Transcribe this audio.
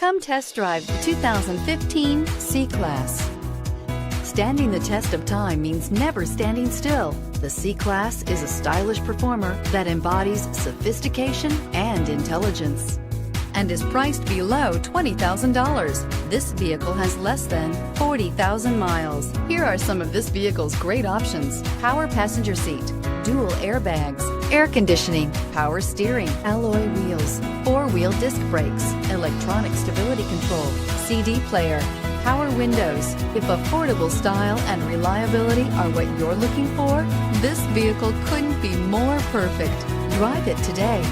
Come test drive the 2015 C-Class. Standing the test of time means never standing still. The C-Class is a stylish performer that embodies sophistication and intelligence and is priced below $20,000. This vehicle has less than 40,000 miles. Here are some of this vehicle's great options: power passenger seat, dual airbags, air conditioning, power steering, alloy wheels, four-wheel disc brakes, electronic stability control, CD player, power windows. If affordable style and reliability are what you're looking for, this vehicle couldn't be more perfect. Drive it today.